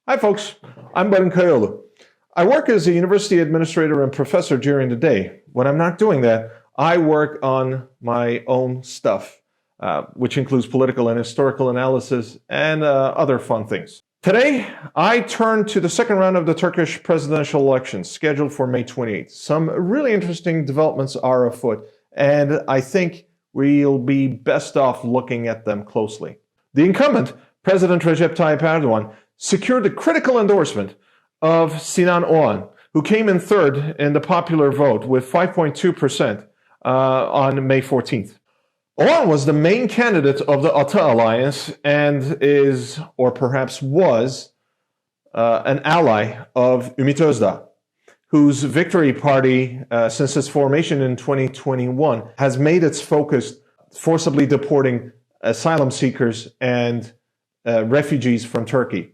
Hi folks, I'm Baran Kayolu. I work as a university administrator and professor during the day. When I'm not doing that, I work on my own stuff, which includes political and historical analysis and other fun things. Today, I turn to the second round of the Turkish presidential elections scheduled for May 28th. Some really interesting developments are afoot, and I think we'll be best off looking at them closely. The incumbent, President Recep Tayyip Erdoğan, secured the critical endorsement of Sinan Oğan, who came in third in the popular vote with 5.2% on May 14th. Oğan was the main candidate of the Ata Alliance and is, or perhaps was, an ally of Ümit Özdağ, whose Victory Party, since its formation in 2021, has made its focus forcibly deporting asylum seekers and refugees from Turkey.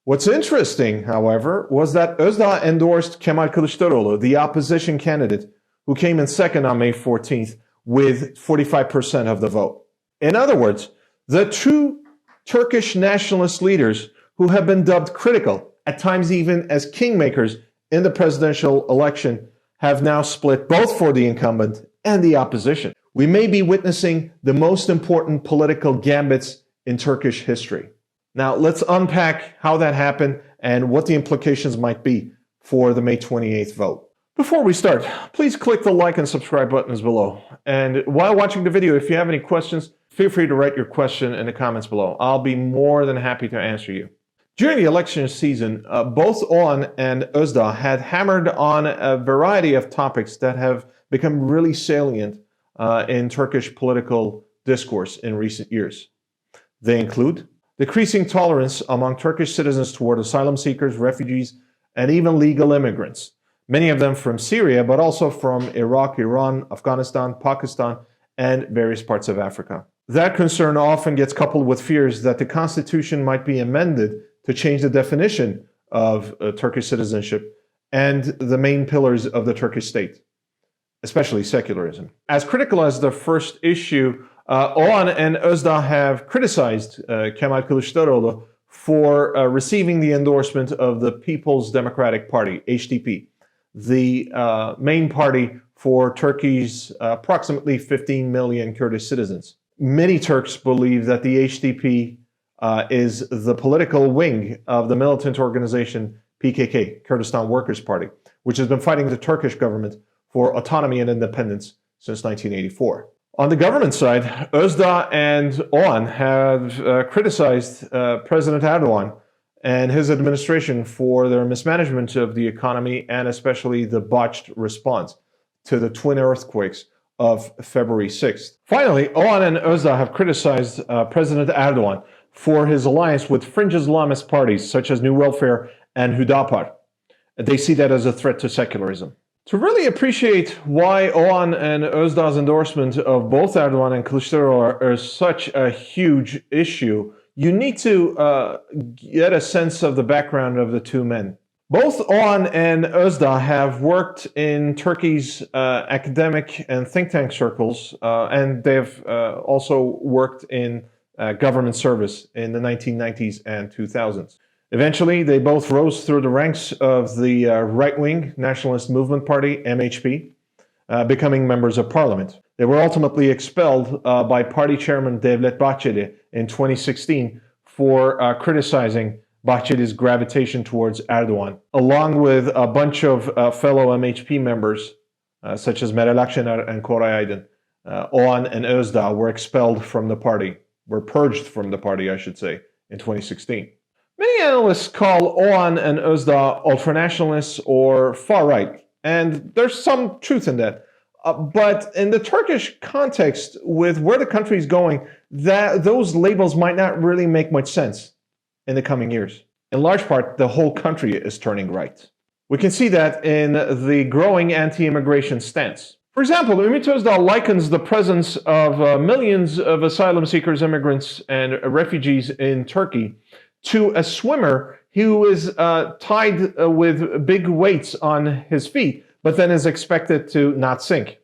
What's interesting, however, was that Özdağ endorsed Kemal Kılıçdaroğlu, the opposition candidate, who came in second on May 14th with 45% of the vote. In other words, the two Turkish nationalist leaders who have been dubbed critical, at times even as kingmakers, in the presidential election have now split both for the incumbent and the opposition. We may be witnessing the most important political gambits in Turkish history. Now, let's unpack how that happened and what the implications might be for the May 28th vote. Before we start, please click the like and subscribe buttons below. And while watching the video, if you have any questions, feel free to write your question in the comments below. I'll be more than happy to answer you. During the election season, both Oğan and Özdağ had hammered on a variety of topics that have become really salient in Turkish political discourse in recent years. They include decreasing tolerance among Turkish citizens toward asylum seekers, refugees, and even legal immigrants, many of them from Syria, but also from Iraq, Iran, Afghanistan, Pakistan, and various parts of Africa. That concern often gets coupled with fears that the constitution might be amended to change the definition of Turkish citizenship and the main pillars of the Turkish state, especially secularism. As critical as the first issue, Oğan and Özdağ have criticized Kemal Kılıçdaroğlu for receiving the endorsement of the People's Democratic Party, HDP, the main party for Turkey's approximately 15 million Kurdish citizens. Many Turks believe that the HDP is the political wing of the militant organization PKK, Kurdistan Workers' Party, which has been fighting the Turkish government for autonomy and independence since 1984. On the government side, Özdağ and Oğan have criticized President Erdoğan and his administration for their mismanagement of the economy and especially the botched response to the twin earthquakes of February 6th. Finally, Oğan and Özdağ have criticized President Erdoğan for his alliance with fringe Islamist parties such as New Welfare and Hüdapar. They see that as a threat to secularism. To really appreciate why Oğan and Özdağ's endorsement of both Erdoğan and Kılıçdaroğlu are such a huge issue, you need to get a sense of the background of the two men. Both Oğan and Özdağ have worked in Turkey's academic and think tank circles, and they've also worked in government service in the 1990s and 2000s. Eventually, they both rose through the ranks of the right-wing Nationalist Movement Party, MHP, becoming members of parliament. They were ultimately expelled by party chairman Devlet Bahçeli in 2016 for criticizing Bahçeli's gravitation towards Erdoğan, along with a bunch of fellow MHP members, such as Meral Akşener and Koray Aydın. Oğan and Özdağ were expelled from the party, were purged from the party, I should say, in 2016. Many analysts call Oğan and Özdağ ultranationalists or far-right, and there's some truth in that. But in the Turkish context, with where the country is going, those labels might not really make much sense in the coming years. In large part, the whole country is turning right. We can see that in the growing anti-immigration stance. For example, Ümit Özdağ likens the presence of millions of asylum seekers, immigrants, and refugees in Turkey to a swimmer who is tied with big weights on his feet, but then is expected to not sink.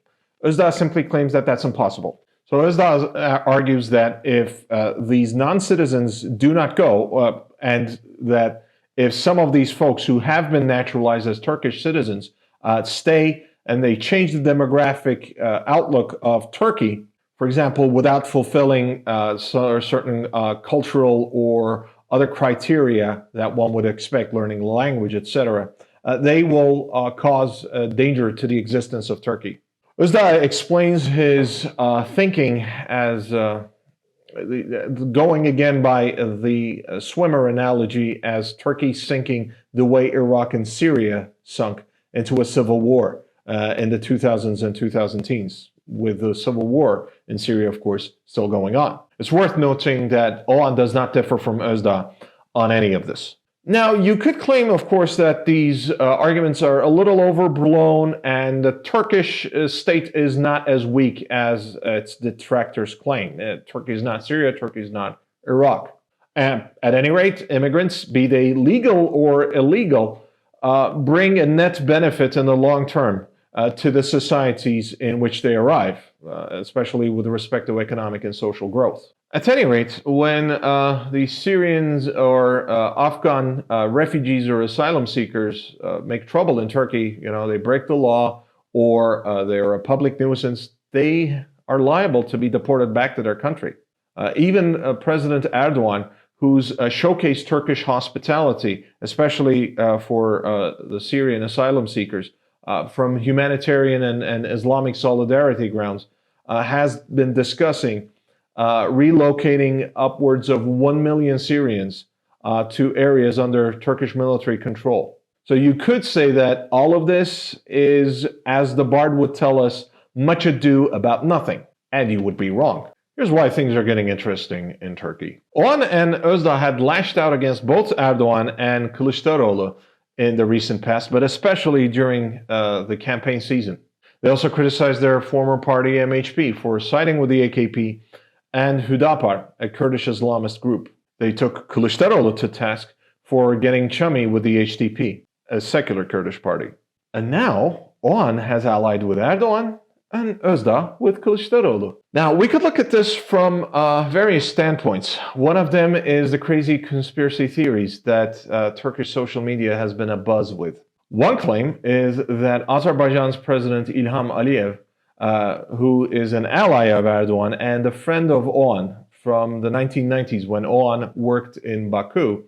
Özdağ simply claims that that's impossible. So Özdağ argues that if these non-citizens do not go, and that if some of these folks who have been naturalized as Turkish citizens stay and they change the demographic outlook of Turkey, for example, without fulfilling certain cultural or other criteria that one would expect, learning language, etc., they will cause danger to the existence of Turkey. Özda explains his thinking as going again by the swimmer analogy as Turkey sinking the way Iraq and Syria sunk into a civil war in the 2000s and 2010s, with the civil war in Syria, of course, still going on. It's worth noting that Oğan does not differ from Özda on any of this. Now, you could claim, of course, that these arguments are a little overblown and the Turkish state is not as weak as its detractors claim. Turkey is not Syria, Turkey is not Iraq. And at any rate, immigrants, be they legal or illegal, bring a net benefit in the long term to the societies in which they arrive, especially with respect to economic and social growth. At any rate, when the Syrians or Afghan refugees or asylum seekers make trouble in Turkey, they break the law or they're a public nuisance, they are liable to be deported back to their country. Even President Erdoğan, who's showcased Turkish hospitality, especially for the Syrian asylum seekers, from humanitarian and Islamic solidarity grounds, has been discussing relocating upwards of 1 million Syrians to areas under Turkish military control. So you could say that all of this is, as the Bard would tell us, much ado about nothing. And you would be wrong. Here's why things are getting interesting in Turkey. Oğan and Özda had lashed out against both Erdoğan and Kılıçdaroğlu in the recent past, but especially during the campaign season. They also criticized their former party MHP for siding with the AKP and Hüdapar, a Kurdish Islamist group. They took Kılıçdaroğlu to task for getting chummy with the HDP, a secular Kurdish party. And now, Oğan has allied with Erdoğan and Özda with Kılıçdaroğlu. Now, we could look at this from various standpoints. One of them is the crazy conspiracy theories that Turkish social media has been abuzz with. One claim is that Azerbaijan's President İlham Aliyev, who is an ally of Erdoğan and a friend of Oğan from the 1990s when Oğan worked in Baku,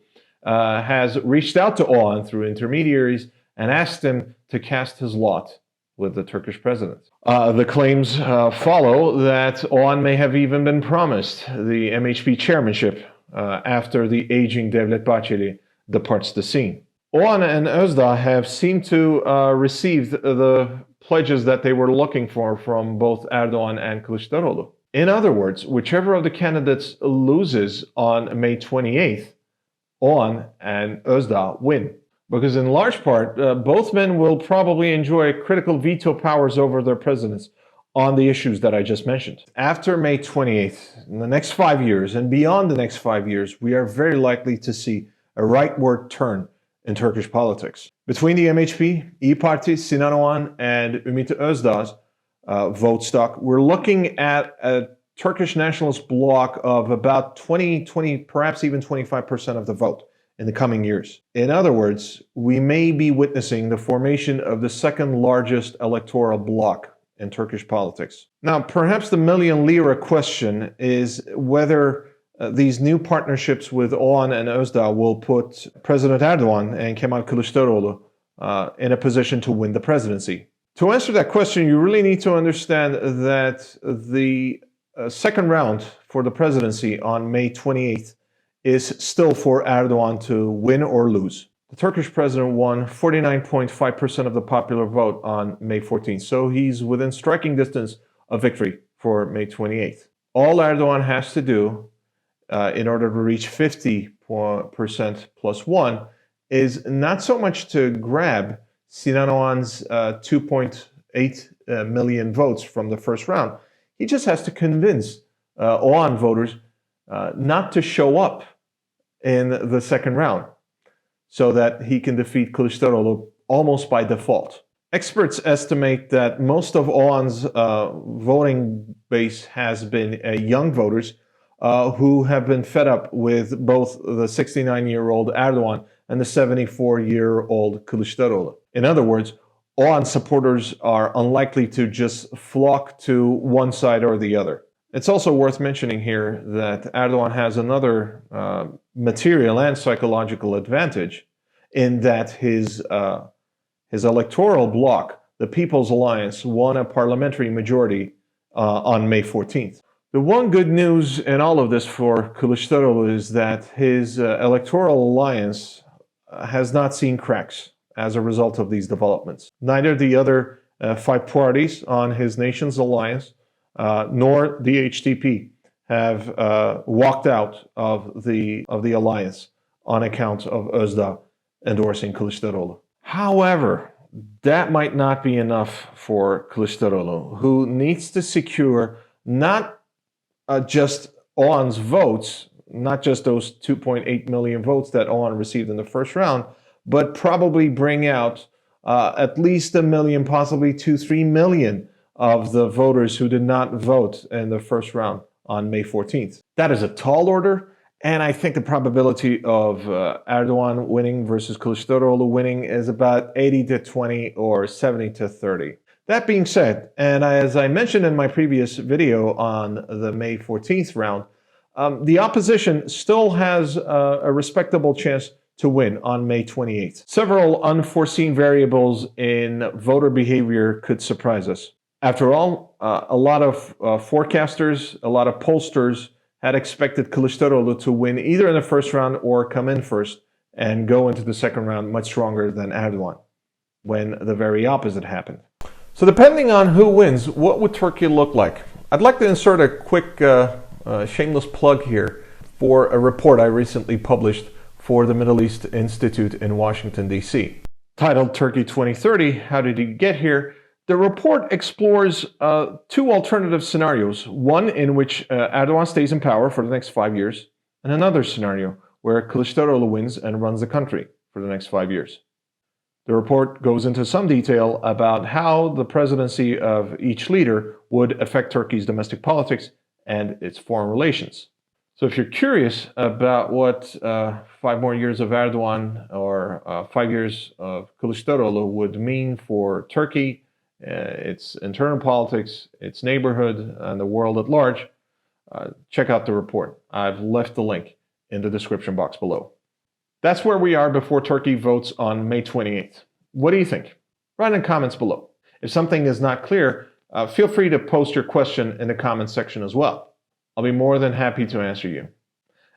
has reached out to Oğan through intermediaries and asked him to cast his lot with the Turkish president. The claims follow that Oğan may have even been promised the MHP chairmanship after the aging Devlet Bahçeli departs the scene. Oğan and Özda have seemed to receive the pledges that they were looking for from both Erdoğan and Kılıçdaroğlu. In other words, whichever of the candidates loses on May 28th, Oğan and Özda win. Because in large part, both men will probably enjoy critical veto powers over their presidents on the issues that I just mentioned. After May 28th, in the next 5 years and beyond the next 5 years, we are very likely to see a rightward turn in Turkish politics. Between the MHP, İYİ Parti, Sinan Oğan, and Ümit Özdağ's vote stock, we're looking at a Turkish nationalist bloc of about 20, perhaps even 25% of the vote in the coming years. In other words, we may be witnessing the formation of the second largest electoral bloc in Turkish politics. Now, perhaps the million lira question is whether these new partnerships with Oğan and Özda will put President Erdoğan and Kemal Kılıçdaroğlu in a position to win the presidency. To answer that question, you really need to understand that the second round for the presidency on May 28th is still for Erdoğan to win or lose. The Turkish president won 49.5% of the popular vote on May 14th, so he's within striking distance of victory for May 28th. All Erdoğan has to do in order to reach 50% plus one is not so much to grab Sinan Oğan's 2.8 million votes from the first round. He just has to convince Oğan voters not to show up in the second round so that he can defeat Kılıçdaroğlu almost by default. Experts estimate that most of Oğan's voting base has been young voters who have been fed up with both the 69-year-old Erdoğan and the 74-year-old Kılıçdaroğlu. In other words, Erdoğan supporters are unlikely to just flock to one side or the other. It's also worth mentioning here that Erdoğan has another material and psychological advantage in that his electoral bloc, the People's Alliance, won a parliamentary majority on May 14th. The one good news in all of this for Kılıçdaroğlu is that his electoral alliance has not seen cracks as a result of these developments. Neither the other 5 parties on his nation's alliance nor the HDP have walked out of the alliance on account of Özdağ endorsing Kılıçdaroğlu. However, that might not be enough for Kılıçdaroğlu, who needs to secure not just Erdoğan's votes, not just those 2.8 million votes that Erdoğan received in the first round, but probably bring out at least 1 million, possibly 2-3 million of the voters who did not vote in the first round on May 14th. That is a tall order, and I think the probability of Erdoğan winning versus Kılıçdaroğlu winning is about 80-20 or 70-30. That being said, and as I mentioned in my previous video on the May 14th round, the opposition still has a respectable chance to win on May 28th. Several unforeseen variables in voter behavior could surprise us. After all, a lot of forecasters, a lot of pollsters had expected Kılıçdaroğlu to win either in the first round or come in first and go into the second round much stronger than Erdoğan, when the very opposite happened. So depending on who wins, what would Turkey look like? I'd like to insert a quick shameless plug here for a report I recently published for the Middle East Institute in Washington, D.C. Titled Turkey 2030, How Did You Get Here? The report explores 2 alternative scenarios, one in which Erdoğan stays in power for the next 5 years, and another scenario where Kılıçdaroğlu wins and runs the country for the next 5 years. The report goes into some detail about how the presidency of each leader would affect Turkey's domestic politics and its foreign relations. So if you're curious about what 5 more years of Erdoğan or 5 years of Kılıçdaroğlu would mean for Turkey, its internal politics, its neighborhood, and the world at large, check out the report. I've left the link in the description box below. That's where we are before Turkey votes on May 28th. What do you think? Write in the comments below. If something is not clear, feel free to post your question in the comments section as well. I'll be more than happy to answer you.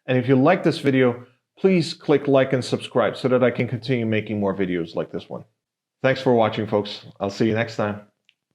And if you like this video, please click like and subscribe so that I can continue making more videos like this one. Thanks for watching, folks. I'll see you next time.